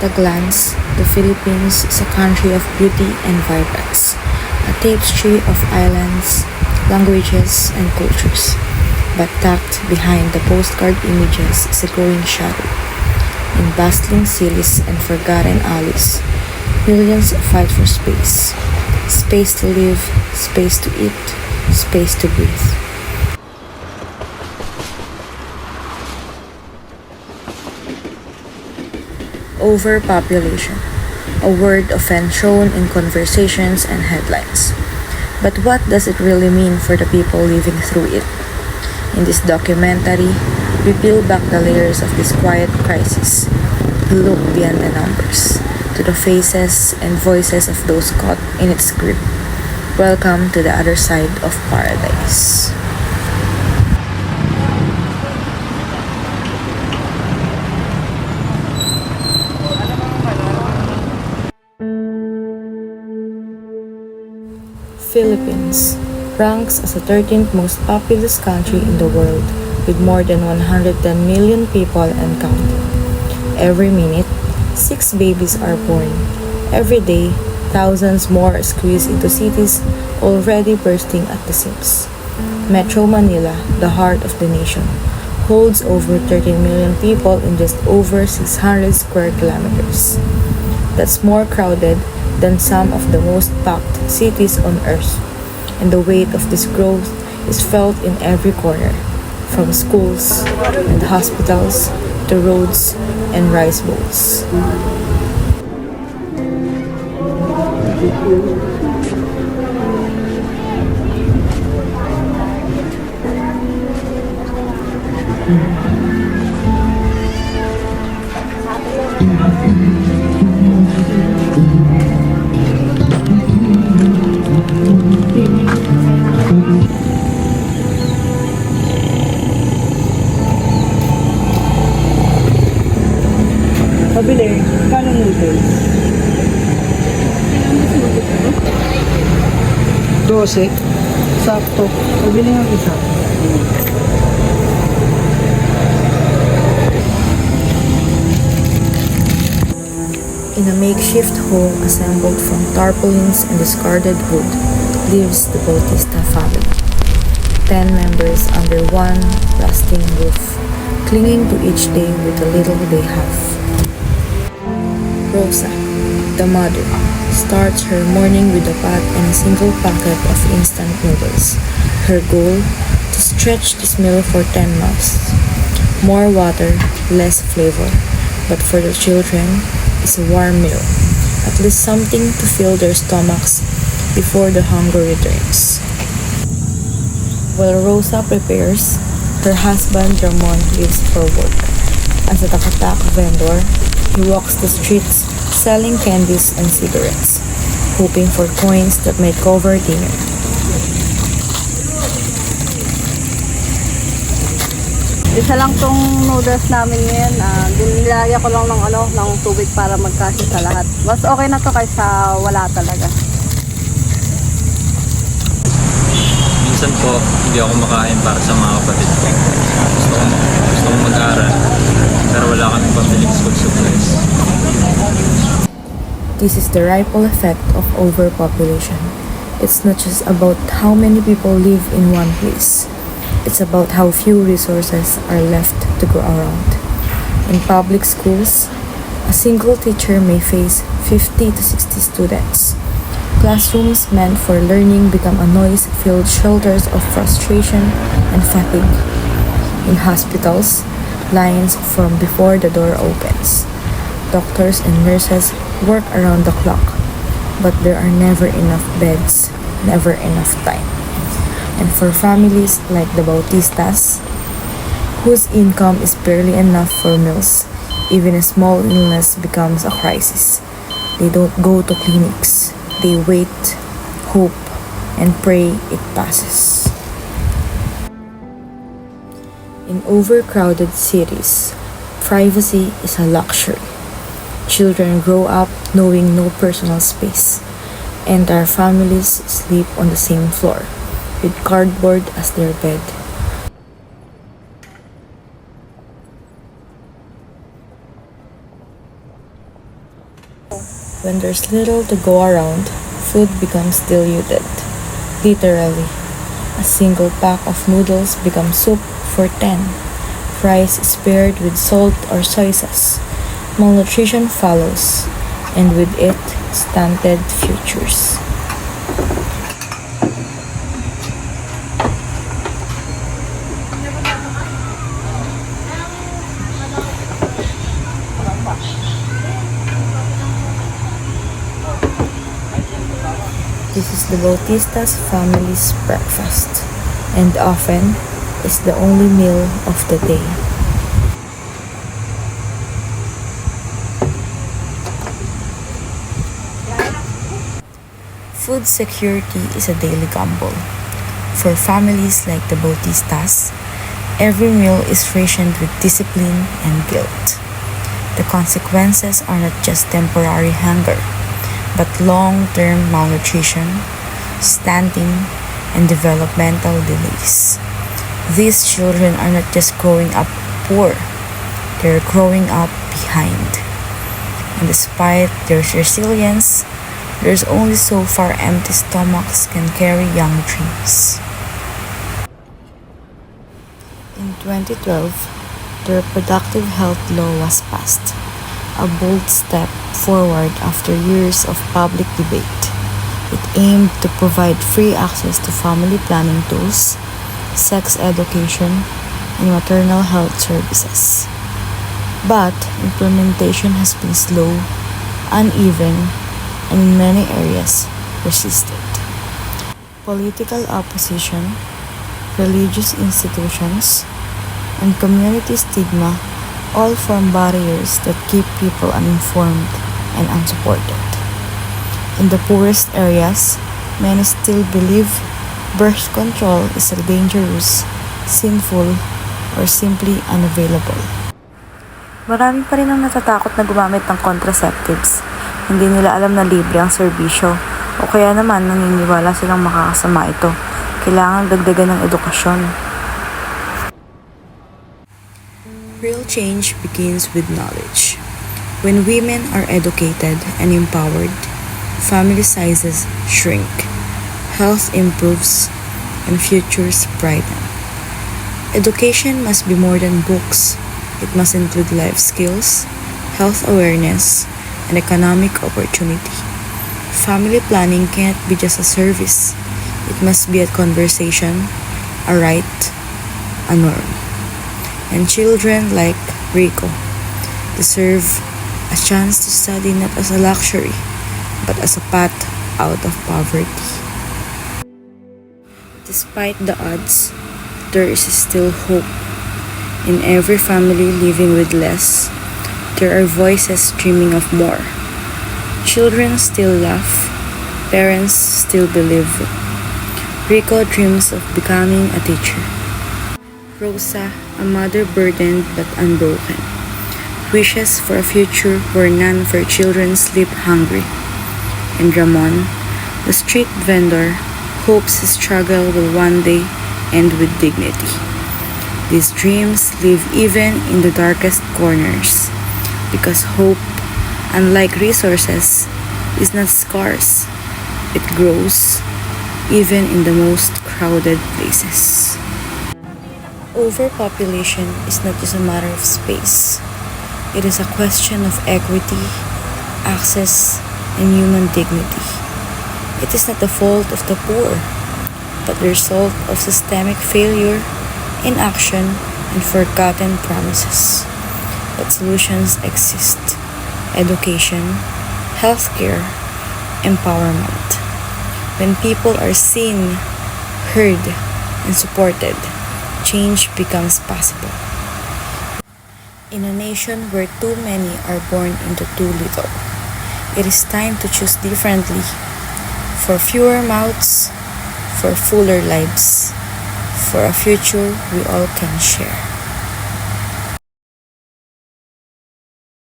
a glance, the Philippines is a country of beauty and vibrance, a tapestry of islands, languages, and cultures. But tucked behind the postcard images is a growing shadow. In bustling cities and forgotten alleys, millions fight for space. Space to live, space to eat, space to breathe. Overpopulation, a word often thrown in conversations and headlines. But what does it really mean for the people living through it? In this documentary, we peel back the layers of this quiet crisis. We look beyond the numbers, to the faces and voices of those caught in its grip. Welcome to the other side of paradise. Philippines ranks as the 13th most populous country in the world with more than 110 million people and counting. Every minute, 6 babies are born. Every day, thousands more squeeze into cities already bursting at the seams. Metro Manila, the heart of the nation, holds over 13 million people in just over 600 square kilometers. That's more crowded than some of the most packed cities on earth. And the weight of this growth is felt in every corner, from schools and hospitals to roads and rice bowls. Pabili, kano noodles? 12. Sakto. Pabili ng isa. In a makeshift home assembled from tarpaulins and discarded wood lives the Bautista family. 10 members under one rusting roof, clinging to each day with the little they have. Rosa, the mother, starts her morning with a pot and a single packet of instant noodles. Her goal, to stretch this meal for 10 months. More water, less flavor, but for the children, it's a warm meal. At least something to fill their stomachs before the hunger returns. While Rosa prepares, her husband Ramon leaves for work. As a takatak vendor, he walks the streets selling candies and cigarettes, hoping for coins that may cover dinner. Isa lang tong noodles namin ngayon. Nilagyan ko lang ng tubig para magkasya sa lahat. Mas okay na to kaysa wala talaga. Minsan po, hindi ako makain para sa mga kapatid ko. Gusto kong mag-aral, pero wala kaming pambiling school supplies. This is the ripple effect of overpopulation. It's not just about how many people live in one place. It's about how few resources are left to go around. In public schools, a single teacher may face 50 to 60 students. Classrooms meant for learning become a noise-filled shelters of frustration and fatigue. In hospitals, lines form before the door opens. Doctors and nurses work around the clock, but there are never enough beds, never enough time. And for families like the Bautistas, whose income is barely enough for meals, even a small illness becomes a crisis. They don't go to clinics. They wait, hope, and pray it passes. In overcrowded cities, privacy is a luxury. Children grow up knowing no personal space. Entire families sleep on the same floor, with cardboard as their bed. When there's little to go around, food becomes diluted. Literally, a single pack of noodles becomes soup for 10. Rice is paired with salt or soy sauce. Malnutrition follows, and with it, stunted futures. This is the Bautista's family's breakfast, and often is the only meal of the day. Food security is a daily gamble. For families like the Bautistas, every meal is rationed with discipline and guilt. The consequences are not just temporary hunger, but long-term malnutrition, stunting, and developmental delays. These children are not just growing up poor, they're growing up behind. And despite their resilience, there's only so far empty stomachs can carry young dreams. In 2012, the Reproductive Health Law was passed, a bold step forward after years of public debate. It aimed to provide free access to family planning tools, sex education, and maternal health services. But implementation has been slow, uneven, and in many areas resisted. Political opposition, religious institutions, and community stigma all form barriers that keep people uninformed and unsupported. In the poorest areas, many still believe birth control is dangerous, sinful, or simply unavailable. Marami pa rin ang natatakot na gumamit ng contraceptives. Hindi nila alam na libre ang serbisyo, o kaya naman naniniwala silang makakasama ito. Kailangan dagdagan ng edukasyon. Real change begins with knowledge. When women are educated and empowered, family sizes shrink, health improves, and futures brighten. Education must be more than books. It must include life skills, health awareness, and economic opportunity. Family planning can't be just a service. It must be a conversation, a right, a norm. And children like Rico deserve a chance to study not as a luxury, but as a path out of poverty. Despite the odds, there is still hope. In every family living with less, there are voices dreaming of more. Children still laugh, parents still believe. Rico dreams of becoming a teacher. Rosa, a mother burdened but unbroken, wishes for a future where none of her children sleep hungry. And Ramon, the street vendor, hopes his struggle will one day end with dignity. These dreams live even in the darkest corners, because hope, unlike resources, is not scarce. It grows even in the most crowded places. Overpopulation is not just a matter of space. It is a question of equity, access, and human dignity. It is not the fault of the poor, but the result of systemic failure, inaction, and forgotten promises. But solutions exist: education, healthcare, empowerment. When people are seen, heard, and supported, change becomes possible. In a nation where too many are born into too little, it is time to choose differently, for fewer mouths, for fuller lives, for a future we all can share.